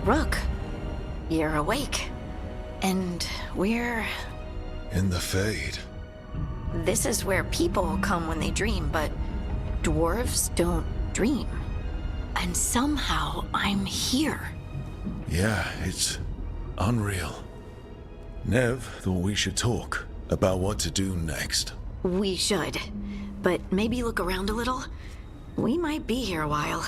Rook, you're awake. And we're... In the Fade. This is where people come when they dream, but dwarves don't dream. And somehow I'm here. Yeah, it's unreal. Nev thought we should talk about what to do next. We should. But maybe look around a little. We might be here a while.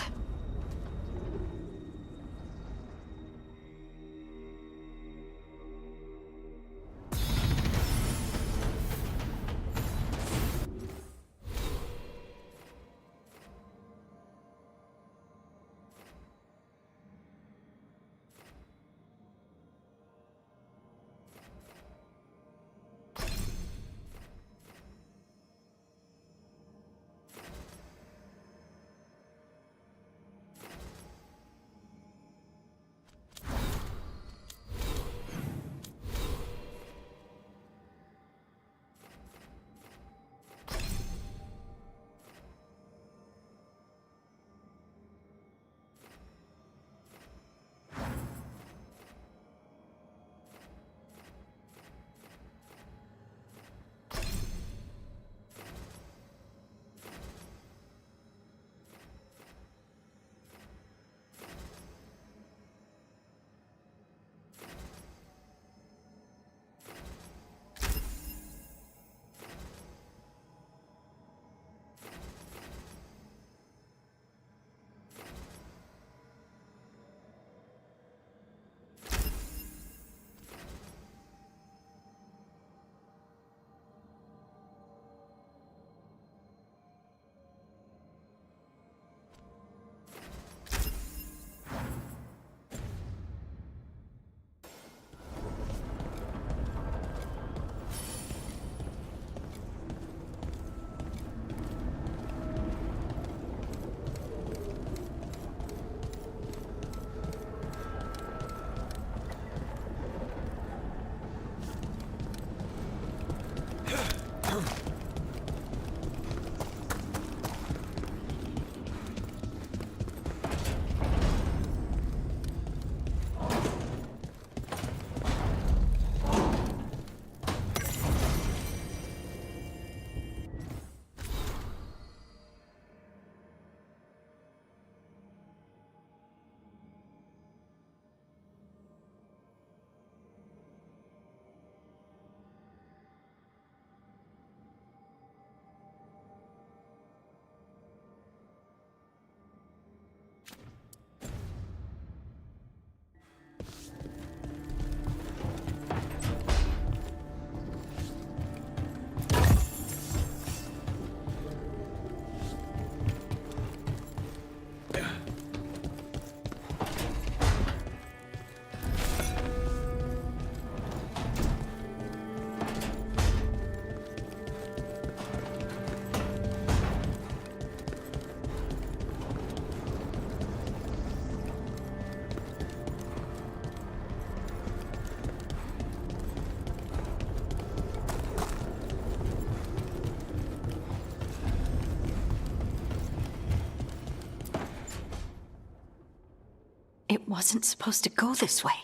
It wasn't supposed to go this way.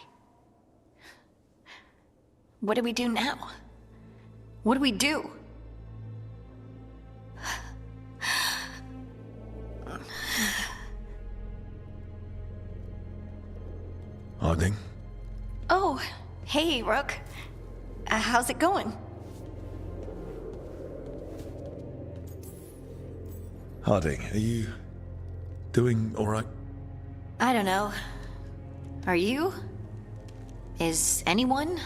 What do we do now? What do we do? Harding? Oh, hey, Rook. How's it going? Harding, are you doing all right? I don't know. Are you? Is anyone?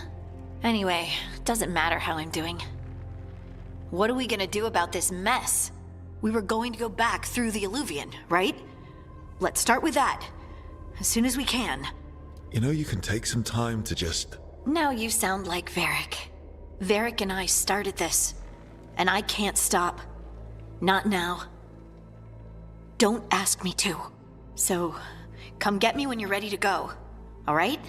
Anyway, doesn't matter how I'm doing. What are we gonna do about this mess? We were going to go back through the Alluvion, right? Let's start with that. As soon as we can. You know, you can take some time to just... Now you sound like Varric. Varric and I started this. And I can't stop. Not now. Don't ask me to. So, come get me when you're ready to go. All right?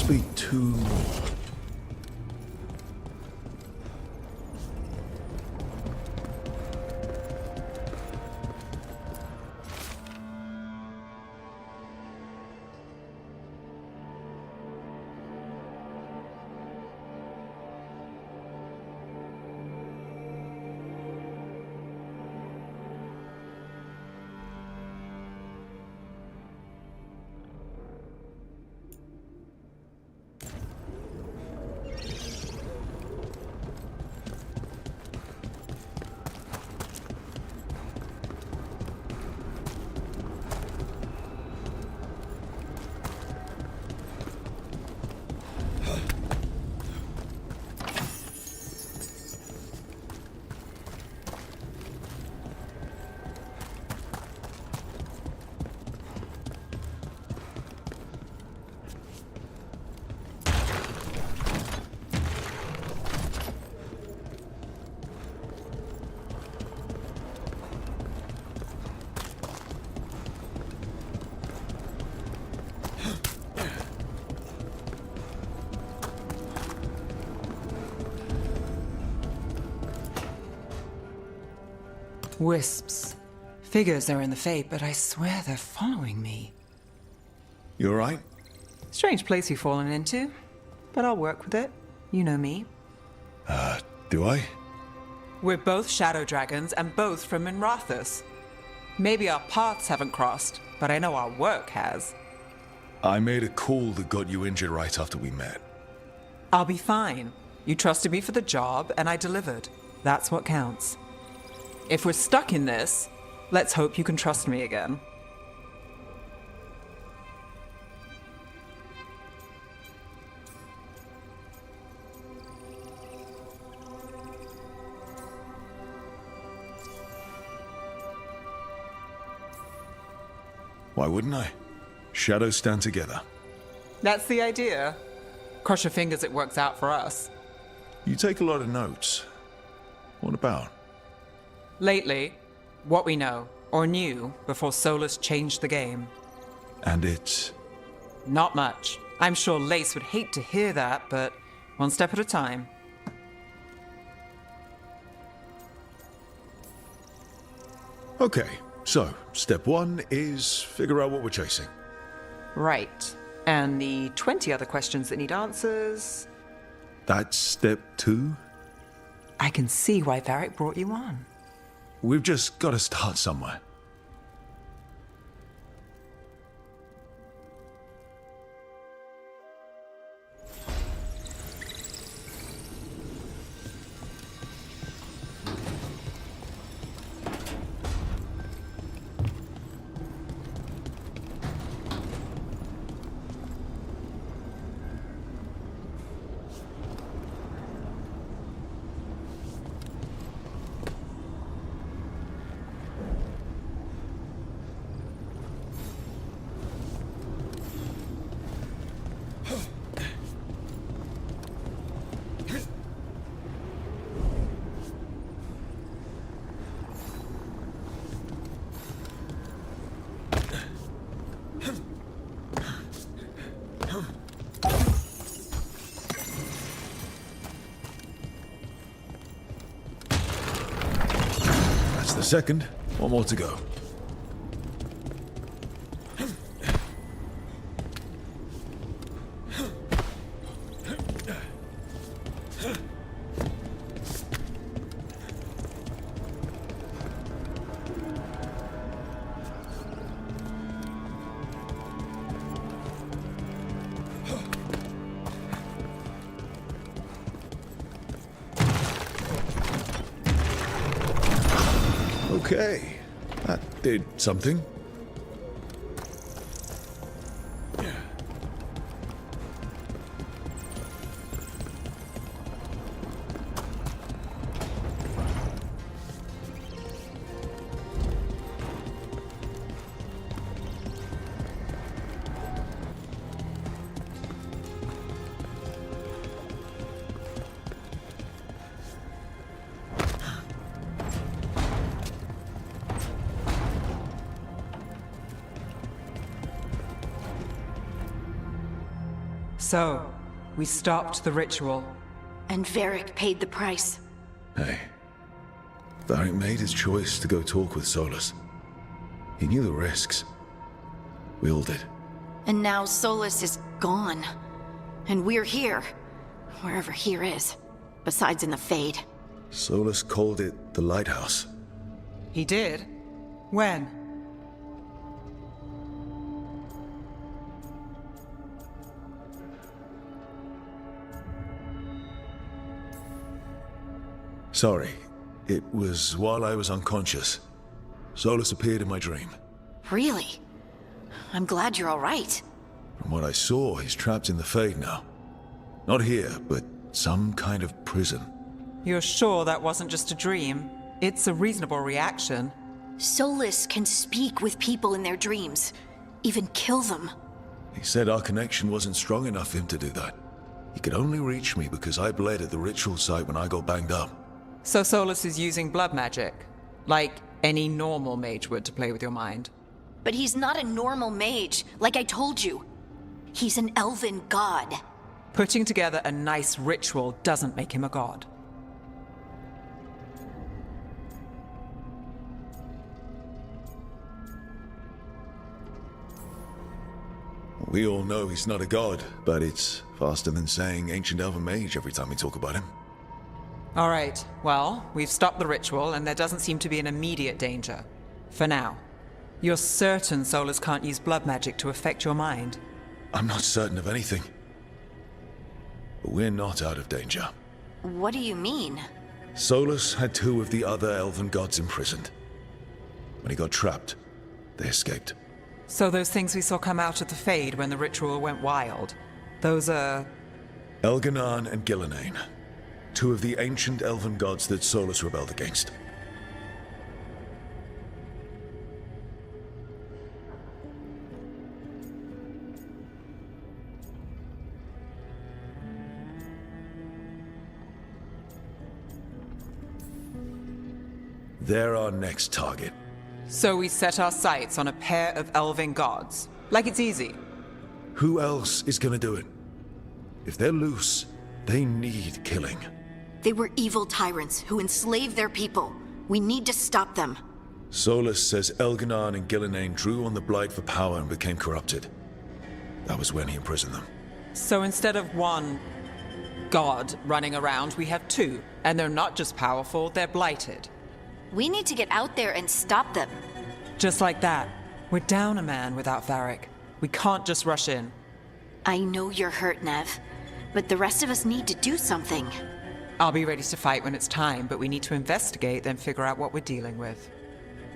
must be two more. Wisps. Figures are in the fate, but I swear they're following me. You alright? Strange place you've fallen into, but I'll work with it. You know me. Do I? We're both shadow dragons and both from Minrathous. Maybe our paths haven't crossed, but I know our work has. I made a call that got you injured right after we met. I'll be fine. You trusted me for the job, and I delivered. That's what counts. If we're stuck in this, let's hope you can trust me again. Why wouldn't I? Shadows stand together. That's the idea. Cross your fingers it works out for us. You take a lot of notes. What about? Lately, what we know, or knew, before Solus changed the game. And it's... Not much. I'm sure Lace would hate to hear that, but one step at a time. Okay, so step one is figure out what we're chasing. Right. And the 20 other questions that need answers... That's step two? I can see why Varric brought you on. We've just got to start somewhere. The second, one more to go. Okay, that did something. So, we stopped the ritual. And Varric paid the price. Hey. Varric made his choice to go talk with Solus. He knew the risks. We all did. And now Solus is gone. And we're here. Wherever here is. Besides in the Fade. Solus called it the Lighthouse. He did? When? Sorry. It was while I was unconscious. Solus appeared in my dream. Really? I'm glad you're all right. From what I saw, he's trapped in the Fade now. Not here, but some kind of prison. You're sure that wasn't just a dream? It's a reasonable reaction. Solus can speak with people in their dreams. Even kill them. He said our connection wasn't strong enough for him to do that. He could only reach me because I bled at the ritual site when I got banged up. So Solus is using blood magic? Like any normal mage would to play with your mind? But he's not a normal mage, like I told you. He's an elven god. Putting together a nice ritual doesn't make him a god. We all know he's not a god, but it's faster than saying ancient elven mage every time we talk about him. All right, well, we've stopped the ritual and there doesn't seem to be an immediate danger. For now. You're certain Solus can't use blood magic to affect your mind? I'm not certain of anything. But we're not out of danger. What do you mean? Solus had two of the other elven gods imprisoned. When he got trapped, they escaped. So those things we saw come out of the Fade when the ritual went wild, those are... Elganan and Gillenane. Two of the ancient elven gods that Solus rebelled against. They're our next target. So we set our sights on a pair of elven gods. Like it's easy. Who else is gonna do it? If they're loose, they need killing. They were evil tyrants who enslaved their people. We need to stop them. Solus says Elganan and Gillenane drew on the Blight for power and became corrupted. That was when he imprisoned them. So instead of one god running around, we have two. And they're not just powerful, they're blighted. We need to get out there and stop them. Just like that. We're down a man without Varric. We can't just rush in. I know you're hurt, Nev, but the rest of us need to do something. I'll be ready to fight when it's time, but we need to investigate, then figure out what we're dealing with.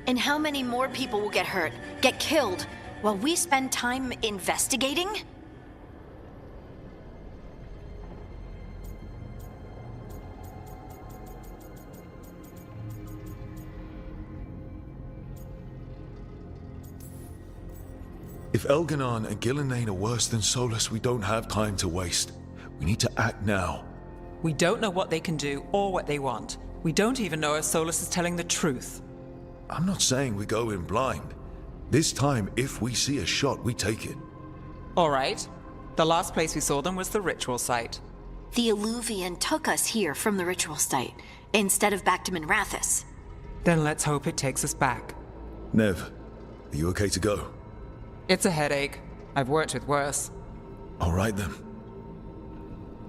And how many more people will get hurt, get killed, while we spend time investigating? If Elganan and Gillenane are worse than Solus, we don't have time to waste. We need to act now. We don't know what they can do or what they want. We don't even know if Solus is telling the truth. I'm not saying we go in blind. This time, if we see a shot, we take it. All right. The last place we saw them was the ritual site. The Illuvian took us here from the ritual site, instead of back to Minrathous. Then let's hope it takes us back. Nev, are you okay to go? It's a headache. I've worked with worse. All right then.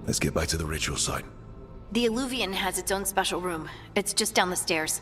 Let's get back to the ritual site. The Illuvian has its own special room. It's just down the stairs.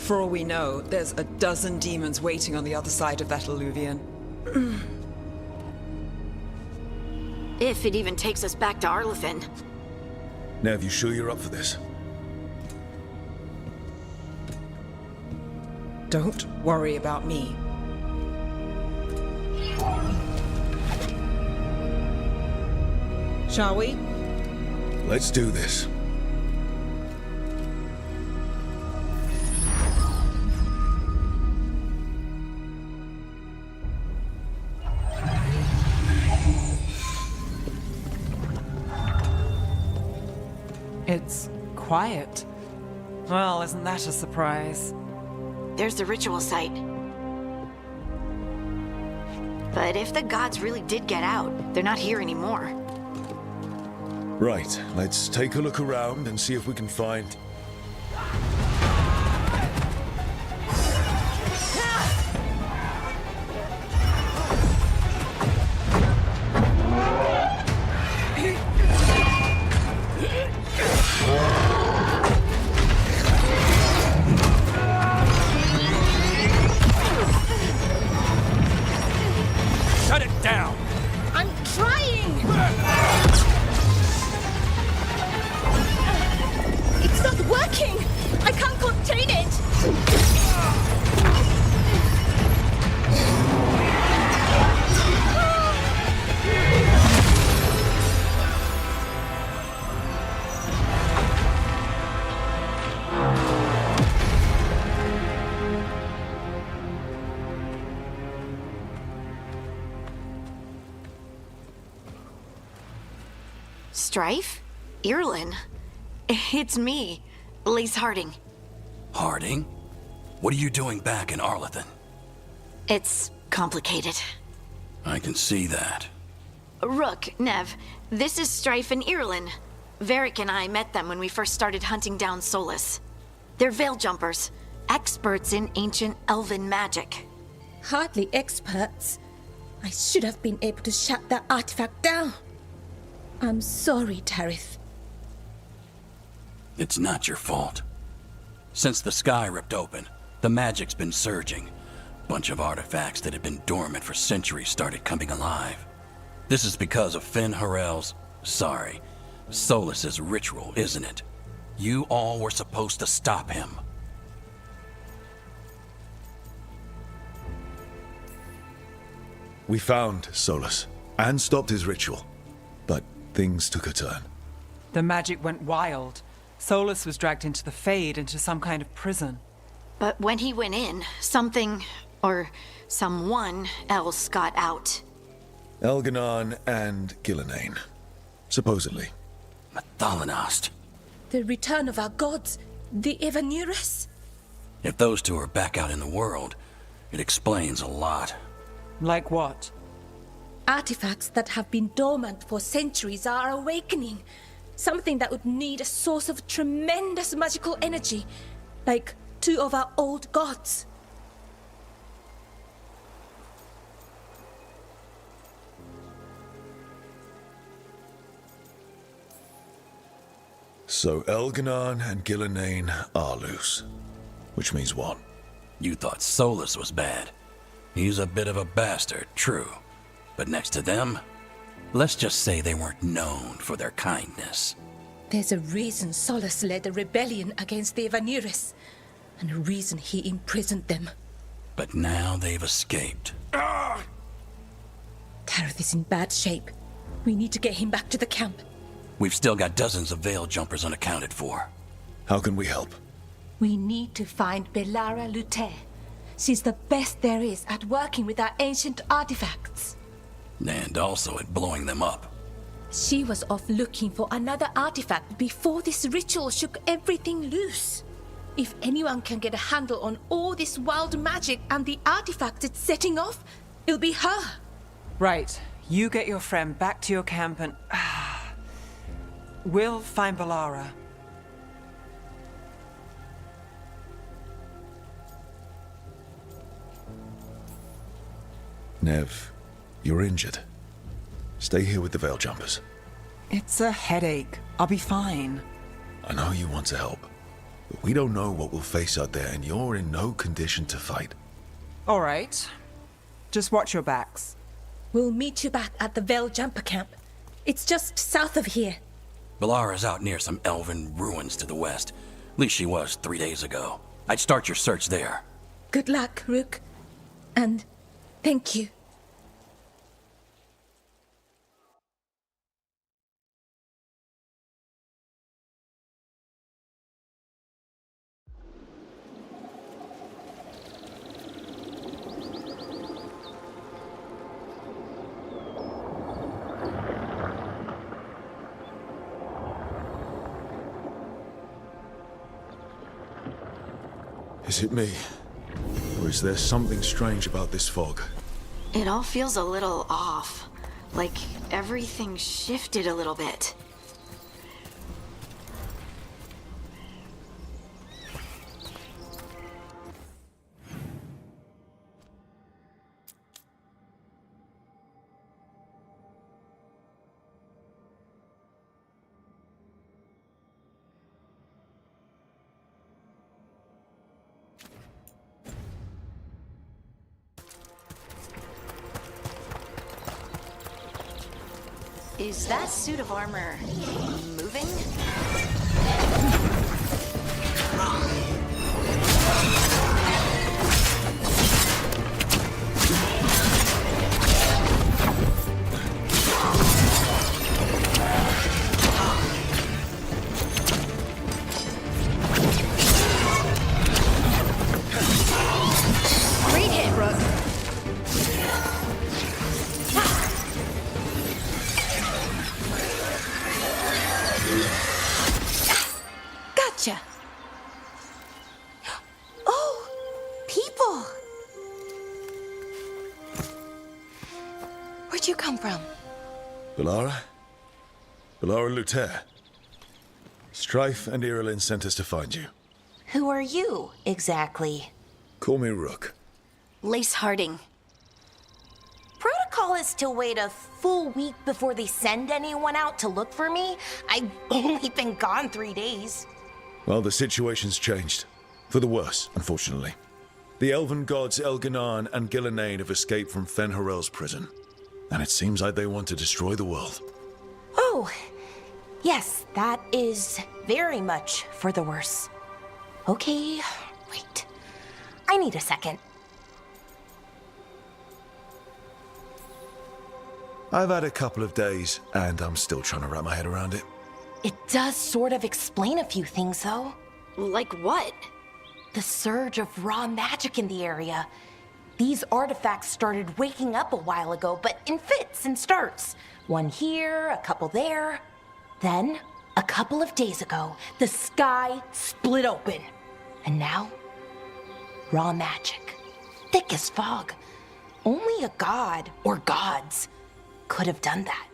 For all we know, there's a dozen demons waiting on the other side of that alluvion. If it even takes us back to Arlithin. Nev, you sure you're up for this? Don't worry about me. Shall we? Let's do this. It's quiet. Well, isn't that a surprise? There's the ritual site. But if the gods really did get out, they're not here anymore. Right, let's take a look around and see if we can find... Shut it down! I'm trying! It's not working! I can't contain it! Strife? Irlin? It's me, Lise Harding. Harding? What are you doing back in Arlithin? It's complicated. I can see that. Rook, Nev, this is Strife and Irlin. Varric and I met them when we first started hunting down Solus. They're veil jumpers, experts in ancient elven magic. Hardly experts. I should have been able to shut that artifact down. I'm sorry, Tarith. It's not your fault. Since the sky ripped open, the magic's been surging. Bunch of artifacts that had been dormant for centuries started coming alive. This is because of Finn Harel's... Solus's ritual, isn't it? You all were supposed to stop him. We found Solus and stopped his ritual, but things took a turn. The magic went wild. Solus was dragged into the Fade, into some kind of prison. But when he went in, something, or someone else got out. Elganon and Gillenane, supposedly. Mathalanost. The return of our gods, the Evanurus. If those two are back out in the world, it explains a lot. Like what? Artifacts that have been dormant for centuries are awakening. Something that would need a source of tremendous magical energy, like two of our old gods. So Elganon and Gillenane are loose. Which means what? You thought Solus was bad. He's a bit of a bastard, true. But next to them, let's just say they weren't known for their kindness. There's a reason Solus led a rebellion against the Evanurus, and a reason he imprisoned them. But now they've escaped. Tarith is in bad shape. We need to get him back to the camp. We've still got dozens of veil jumpers unaccounted for. How can we help? We need to find Belara Lute. She's the best there is at working with our ancient artifacts. And also at blowing them up. She was off looking for another artifact before this ritual shook everything loose. If anyone can get a handle on all this wild magic and the artifacts it's setting off, it'll be her. Right. You get your friend back to your camp and... we'll find Belara. Nev, you're injured. Stay here with the veil jumpers. It's a headache. I'll be fine. I know you want to help, But we don't know what we'll face out there, and you're in no condition to fight. All right. Just watch your backs. We'll meet you back at the Veil Jumper Camp. It's just south of here. Balara's out near some elven ruins to the west. At least she was 3 days ago. I'd start your search there. Good luck, Rook. And thank you. Is it me? Or is there something strange about this fog? It all feels a little off. Like everything shifted a little bit. Is that suit of armor moving? Great hit, Rook. Gotcha. Oh, people. Where'd you come from? Balara? Balara Luther. Strife and Irilyn sent us to find you. Who are you, exactly? Call me Rook. Lace Harding. Protocol is to wait a full week before they send anyone out to look for me. I've only been gone 3 days. Well, the situation's changed. For the worse, unfortunately. The elven gods Elganan and Gillenane have escaped from Fen'Harel's prison. And it seems like they want to destroy the world. Oh, yes, that is very much for the worse. Okay, wait. I need a second. I've had a couple of days, and I'm still trying to wrap my head around it. It does sort of explain a few things, though. Like what? The surge of raw magic in the area. These artifacts started waking up a while ago, but in fits and starts. One here, a couple there. Then, a couple of days ago, the sky split open. And now, raw magic. Thick as fog. Only a god, or gods, could have done that.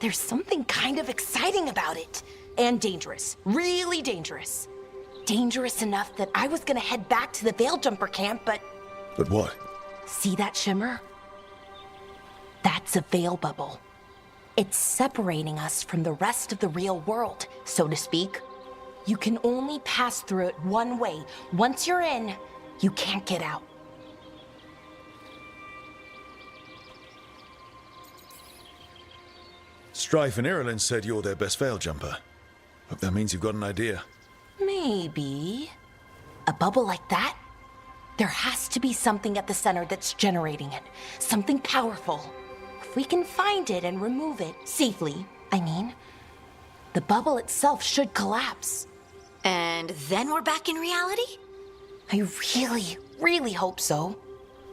There's something kind of exciting about it. And dangerous. Really dangerous. Dangerous enough that I was gonna head back to the Veil Jumper camp, but... But what? See that shimmer? That's a veil bubble. It's separating us from the rest of the real world, so to speak. You can only pass through it one way. Once you're in, you can't get out. Strife and Irilyn said you're their best veil jumper. Hope that means you've got an idea. Maybe. A bubble like that? There has to be something at the center that's generating it. Something powerful. If we can find it and remove it, safely, I mean, the bubble itself should collapse. And then we're back in reality? I really, really hope so.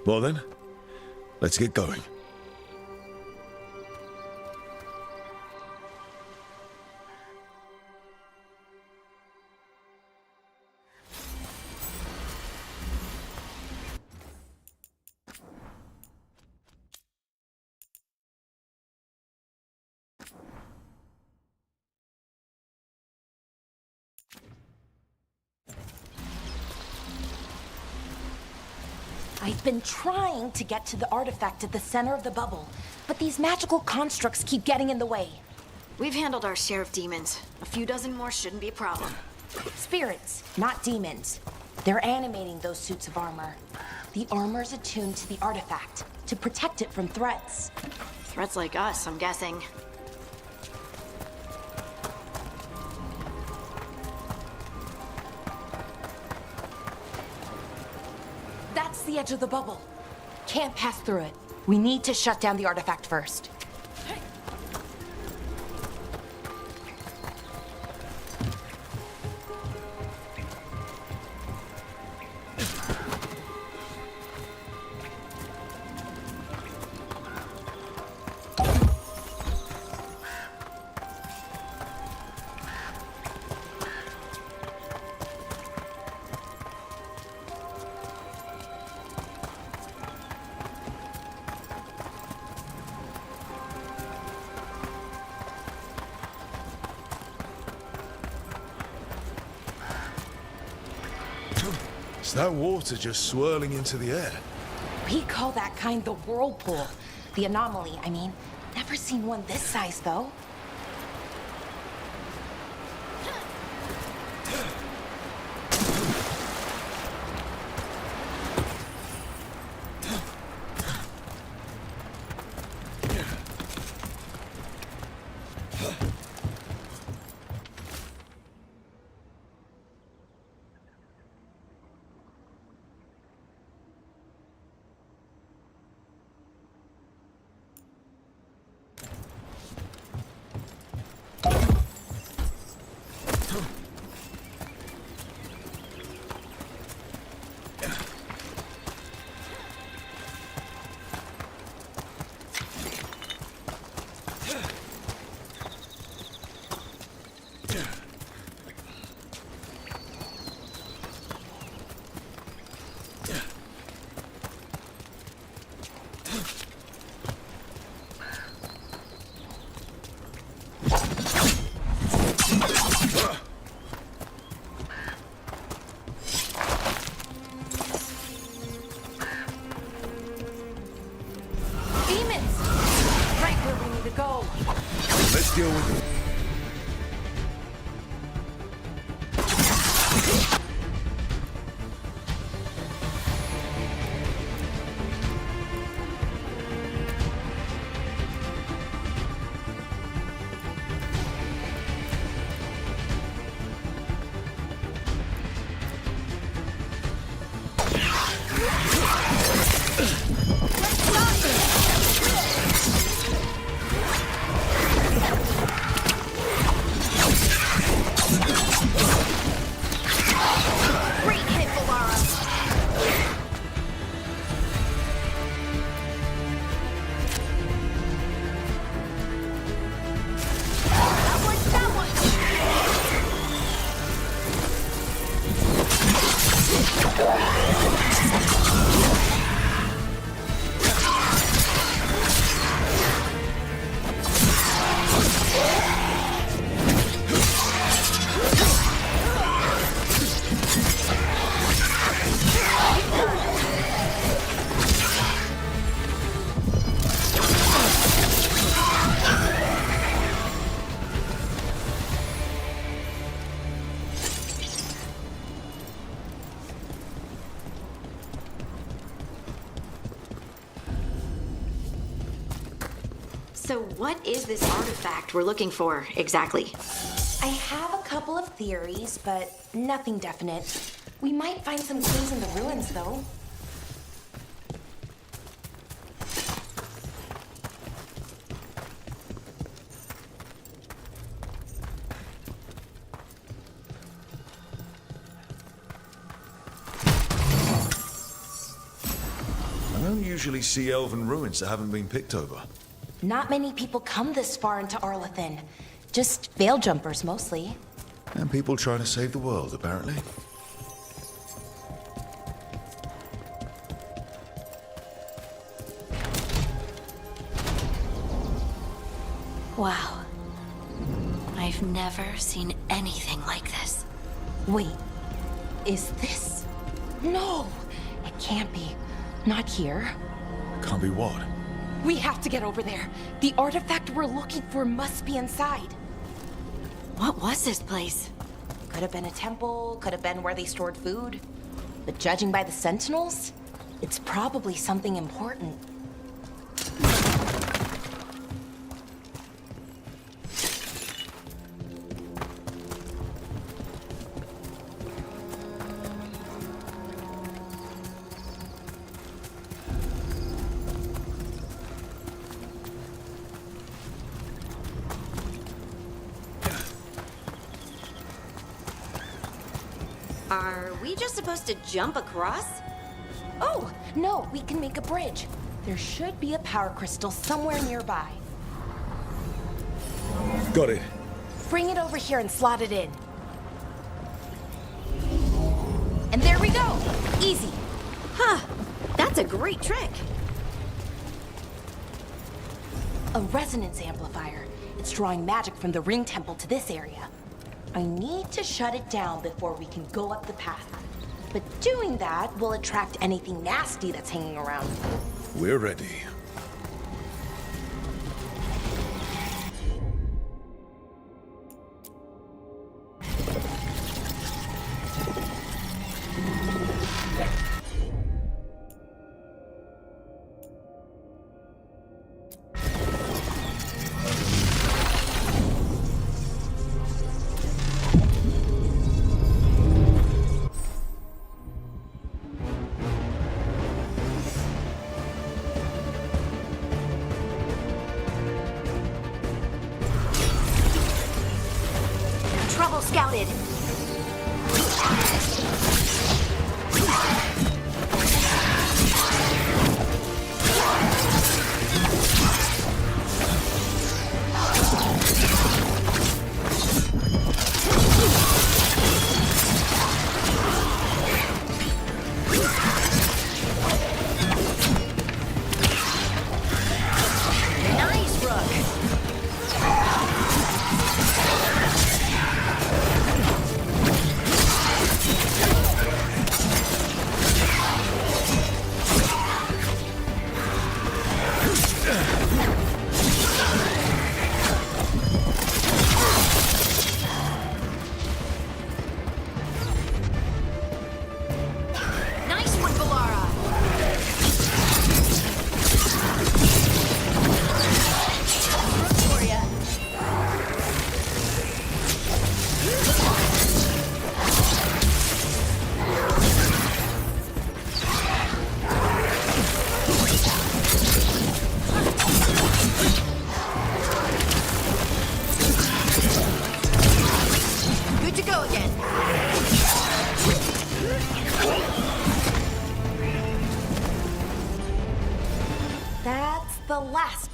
Well then, let's get going. I've been trying to get to the artifact at the center of the bubble, but these magical constructs keep getting in the way. We've handled our share of demons. A few dozen more shouldn't be a problem. Spirits, not demons. They're animating those suits of armor. The armor's attuned to the artifact, to protect it from threats. Threats like us, I'm guessing. That's the edge of the bubble. Can't pass through it. We need to shut down the artifact first. Is that water just swirling into the air? We call that kind the whirlpool. The anomaly, I mean. Never seen one this size, though. Let's deal with it. So what is this artifact we're looking for, exactly? I have a couple of theories, but nothing definite. We might find some clues in the ruins, though. I don't usually see elven ruins that haven't been picked over. Not many people come this far into Arlathan. Just veil jumpers, mostly. And people trying to save the world, apparently. Wow. I've never seen anything like this. Wait, is this? No, it can't be. Not here. Can't be what? We have to get over there. The artifact we're looking for must be inside. What was this place? Could have been a temple, could have been where they stored food. But judging by the sentinels, it's probably something important. Are we just supposed to jump across? Oh, no, we can make a bridge. There should be a power crystal somewhere nearby. Got it. Bring it over here and slot it in. And there we go! Easy. Huh. That's a great trick. A resonance amplifier. It's drawing magic from the ring temple to this area. I need to shut it down before we can go up the path. But doing that will attract anything nasty that's hanging around. We're ready. Trouble scouted. Nice, Rook. Nice one, Valara. For ya. Good to go again. That's the last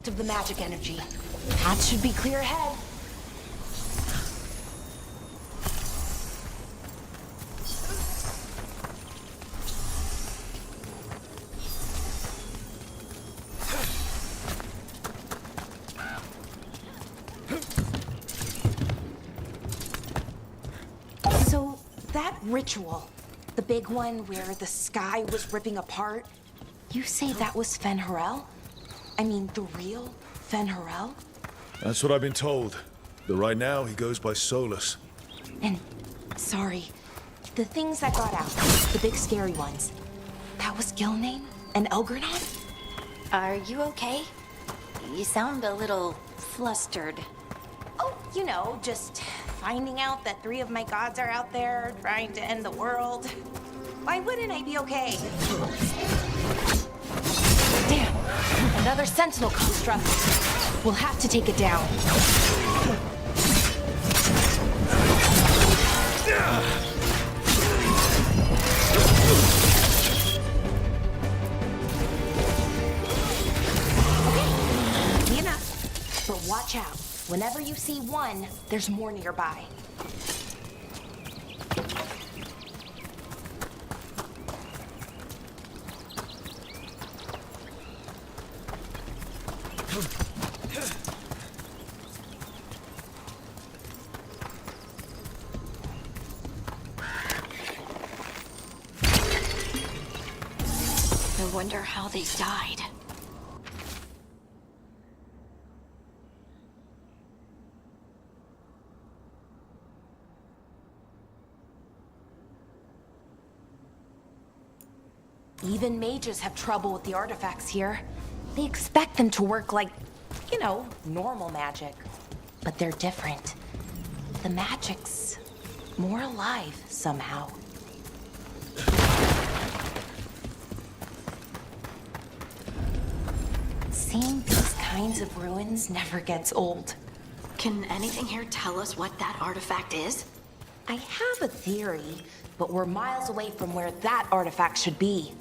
of the magic energy. Path should be clear ahead. So, that ritual, the big one where the sky was ripping apart, you say that was Fen'Harel? I mean, the real Fen'Harel? That's what I've been told. But right now, he goes by Solus. And, sorry, the things that got out, the big scary ones, that was Gilnane and Elgranon? Are you okay? You sound a little flustered. Oh, you know, just finding out that 3 of my gods are out there trying to end the world. Why wouldn't I be okay? Damn, another sentinel construct. We'll have to take it down. Okay, enough. But watch out. Whenever you see one, there's more nearby. I wonder how they died. Even mages have trouble with the artifacts here. They expect them to work like, normal magic. But they're different. The magic's more alive somehow. Seeing these kinds of ruins never gets old. Can anything here tell us what that artifact is? I have a theory, but we're miles away from where that artifact should be.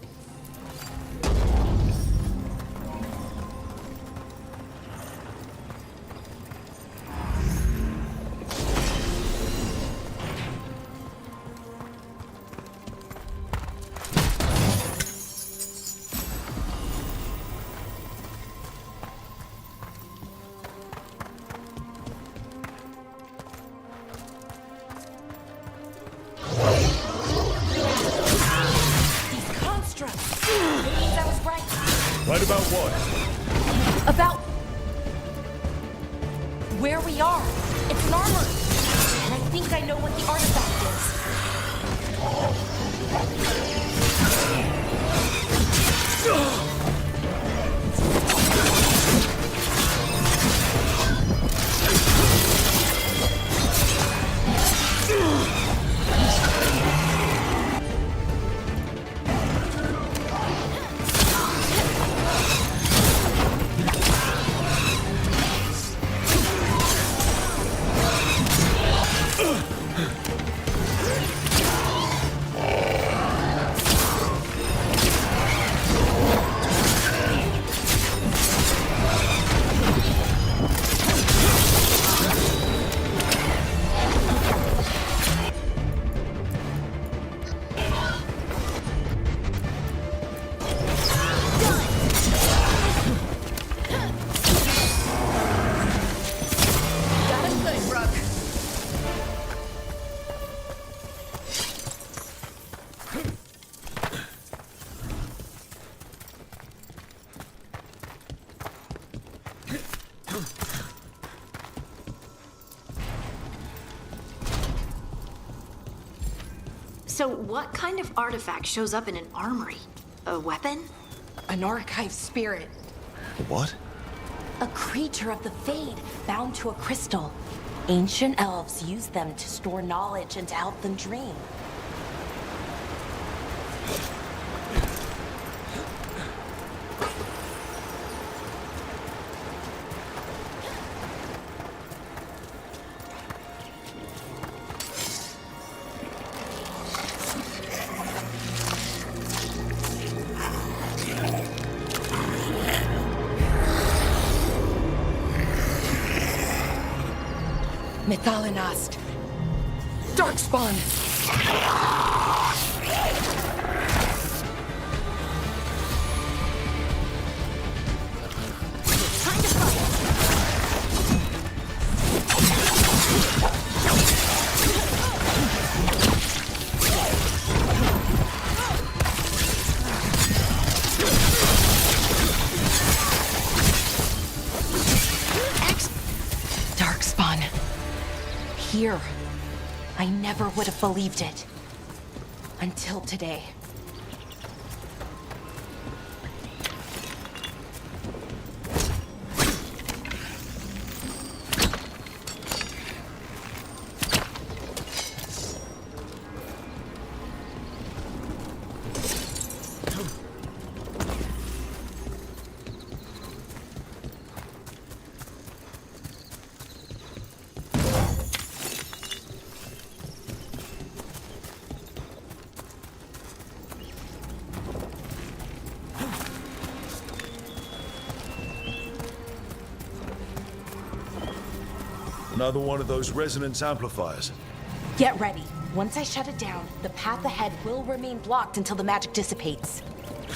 That was right. Right about what? About where we are. It's an armor. And I think I know what the artifact So what kind of artifact shows up in an armory? A weapon? An archive spirit. What? A creature of the Fade, bound to a crystal. Ancient elves use them to store knowledge and to help them dream. Mythalinast. Darkspawn. Time to fight! Darkspawn. Here. I never would have believed it. Until today. Another one of those resonance amplifiers. Get ready. Once I shut it down, the path ahead will remain blocked until the magic dissipates.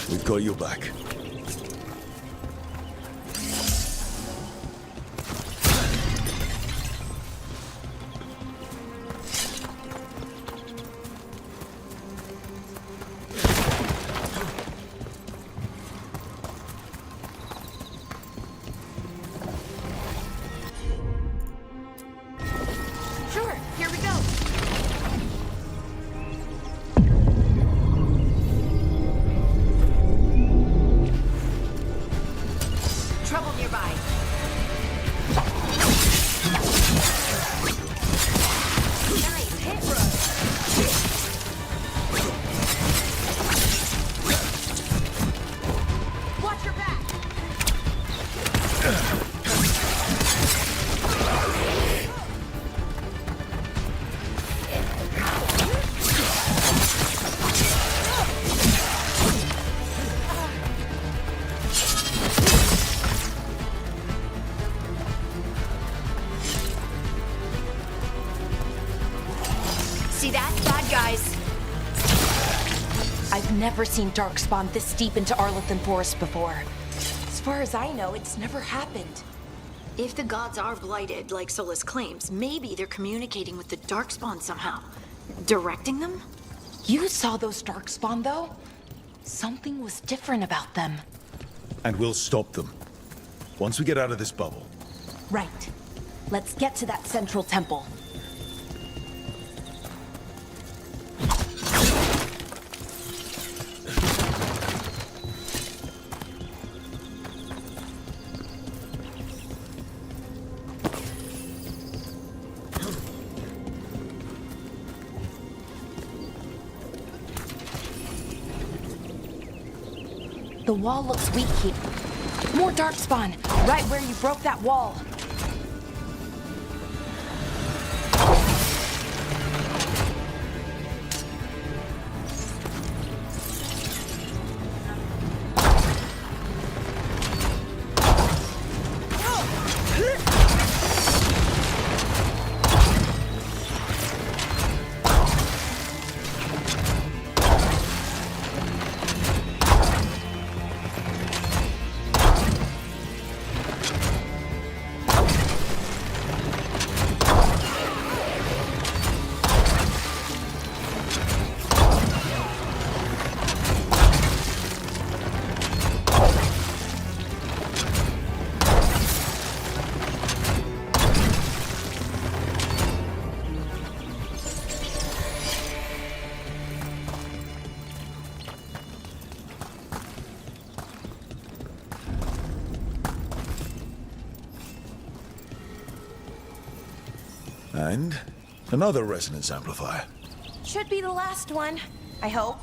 We've got your back. Sure, here we go. That's bad guys. I've never seen darkspawn this deep into Arlathan Forest before. As far as I know, it's never happened. If the gods are blighted, like Solus claims, maybe they're communicating with the darkspawn somehow. Directing them? You saw those darkspawn, though? Something was different about them. And we'll stop them. Once we get out of this bubble. Right. Let's get to that central temple. The wall looks weak here. More darkspawn, right where you broke that wall. And another resonance amplifier. Should be the last one, I hope.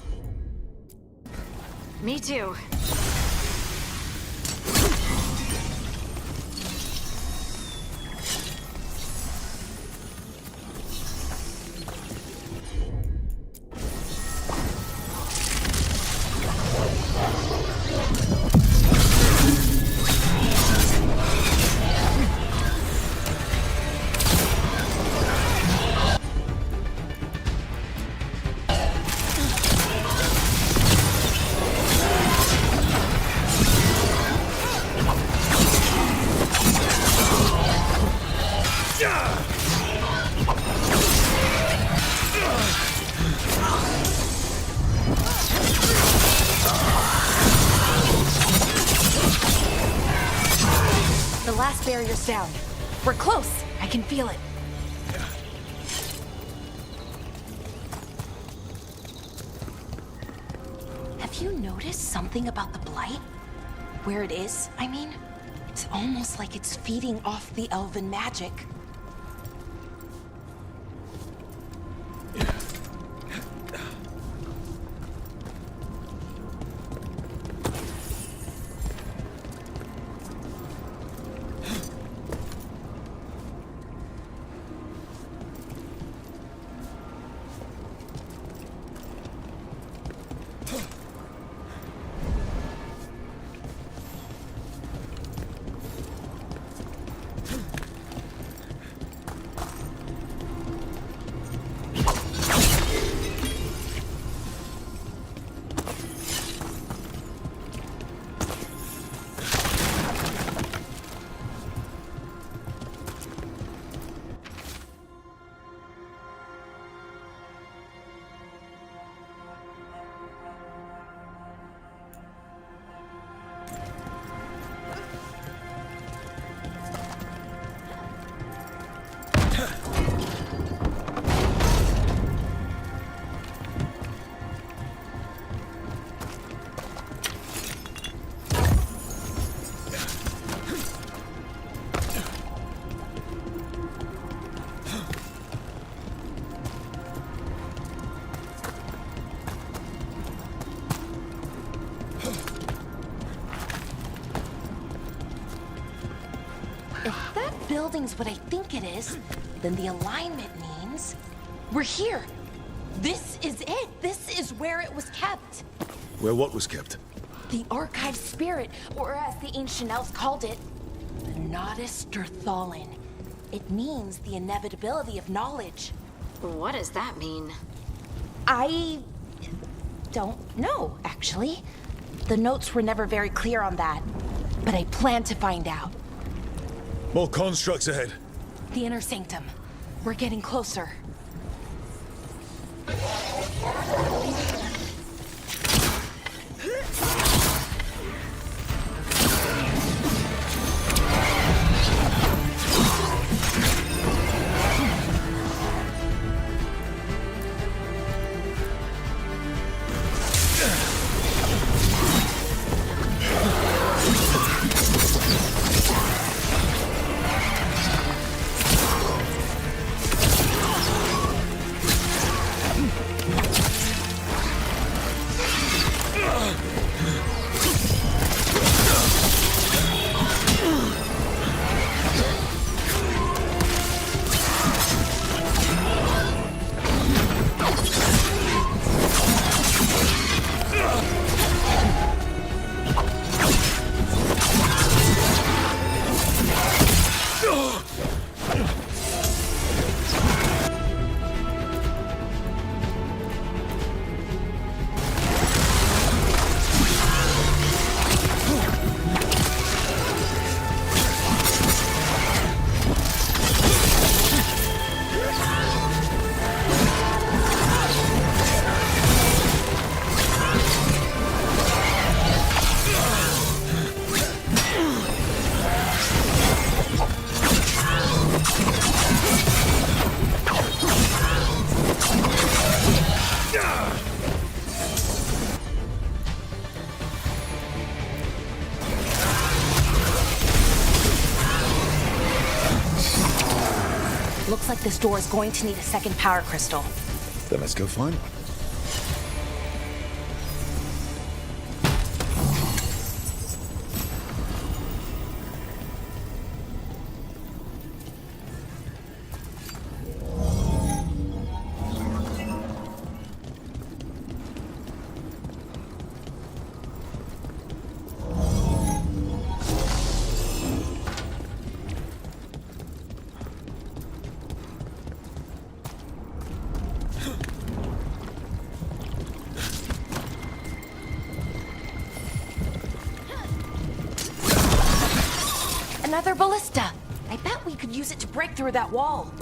Me too. The last barrier's down. We're close. I can feel it. Have you noticed something about the blight? Where it is, I mean? It's almost like it's feeding off the elven magic. Building's what I think it is, then the alignment means we're here. This is it. This is where it was kept. Where what was kept? The archive spirit, or as the ancient elves called it, the Nodus Derthalin. It means the inevitability of knowledge. What does that mean? I don't know, actually. The notes were never very clear on that, but I plan to find out. More constructs ahead. The inner sanctum. We're getting closer. Looks like this door is going to need a second power crystal. Then let's go find one. Another ballista. I bet we could use it to break through that wall.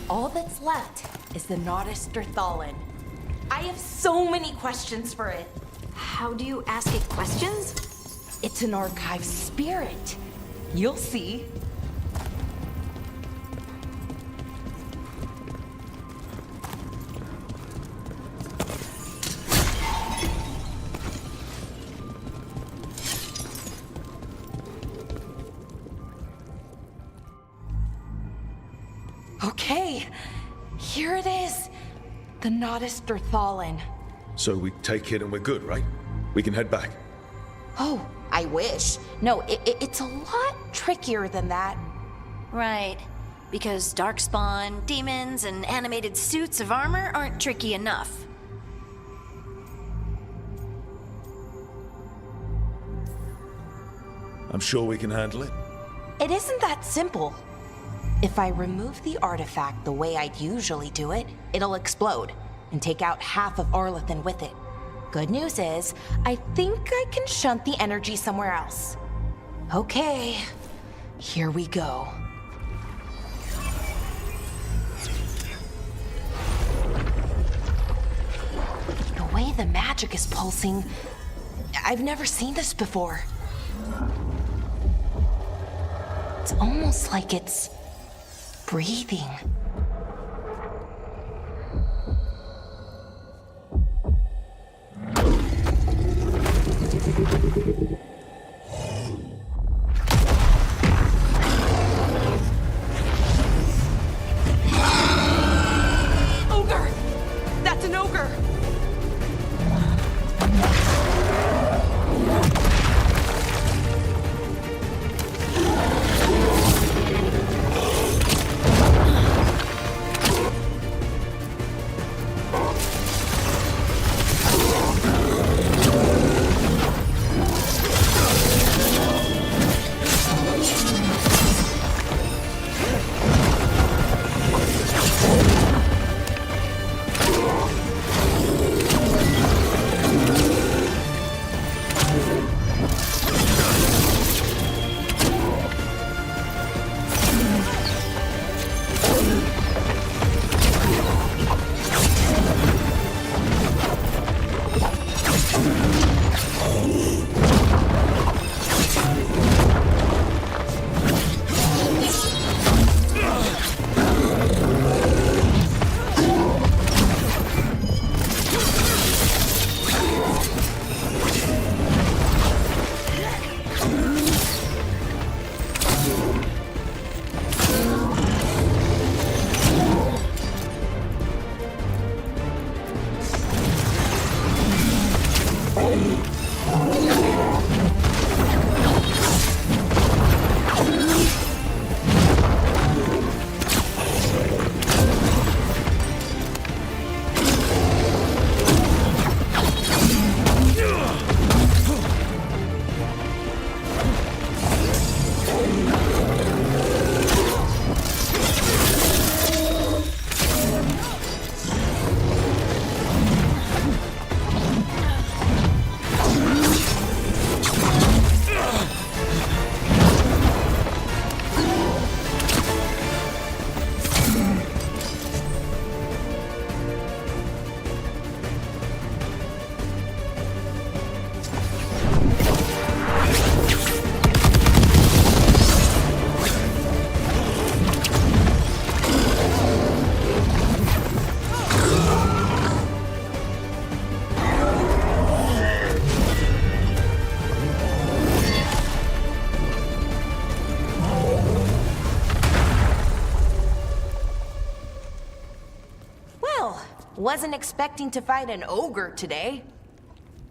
All that's left is the Nodus Derthalin. I have so many questions for it. How do you ask it questions? It's an archive spirit. You'll see. Okay, here it is. The Nodus Derthalin. So we take it and we're good, right? We can head back. Oh, I wish. No, it's a lot trickier than that. Right. Because darkspawn, demons, and animated suits of armor aren't tricky enough. I'm sure we can handle it. It isn't that simple. If I remove the artifact the way I'd usually do it, it'll explode and take out half of Arlethan with it. Good news is, I think I can shunt the energy somewhere else. Okay, Here we go. The way the magic is pulsing, I've never seen this before. It's almost like it's breathing. Ogre! That's an ogre! Wasn't expecting to fight an ogre today.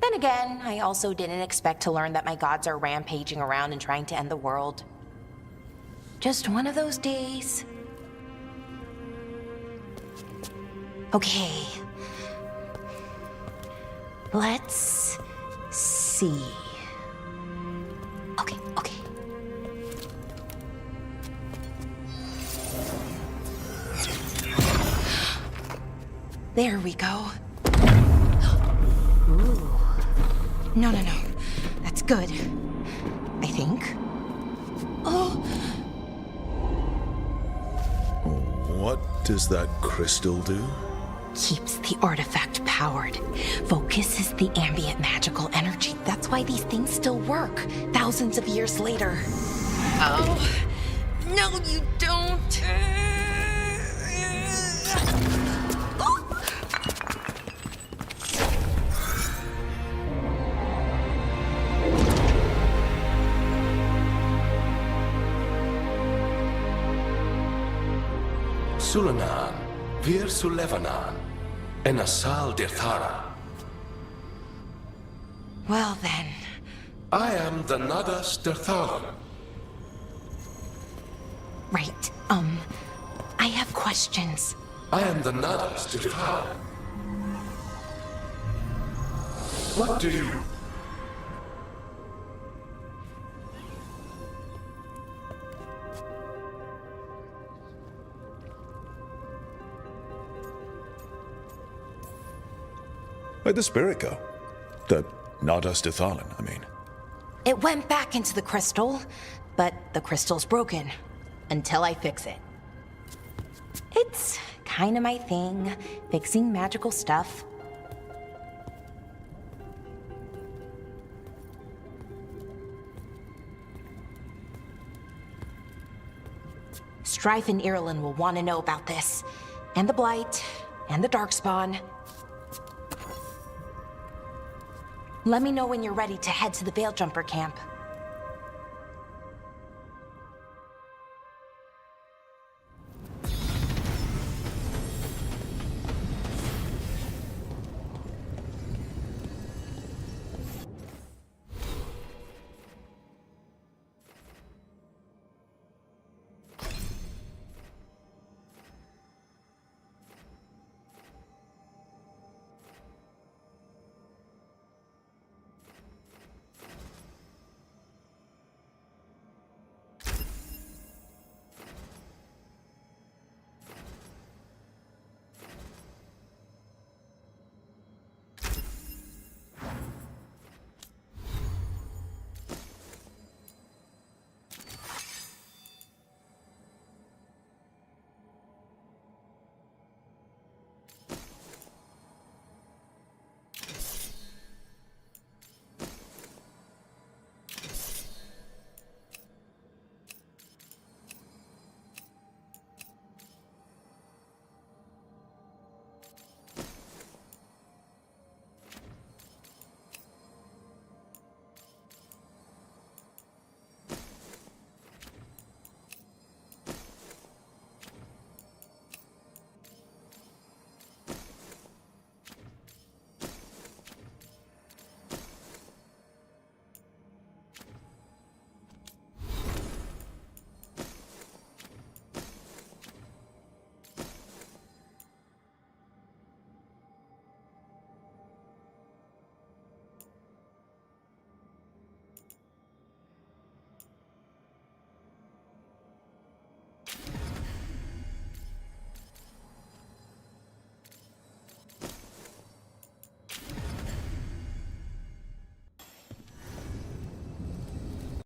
Then again, I also didn't expect to learn that my gods are rampaging around and trying to end the world. Just one of those days. Okay. Let's see. Okay. There we go. Ooh. No. That's good. I think. Oh. What does that crystal do? Keeps the artifact powered. Focuses the ambient magical energy. That's why these things still work, thousands of years later. Oh. No, you don't. Sulanan, Vir Sulevanan, and Asal Dirthara. Well then. I am the Nadas Dirthalan. Right. I have questions. I am the Nadas Dirthalan. What do you... Where'd the spirit go? The Nadas Dithalan, I mean. It went back into the crystal, but the crystal's broken. Until I fix it. It's kind of my thing, fixing magical stuff. Strife and Irulan will want to know about this. And the Blight, and the Darkspawn. Let me know when you're ready to head to the Veil Jumper camp.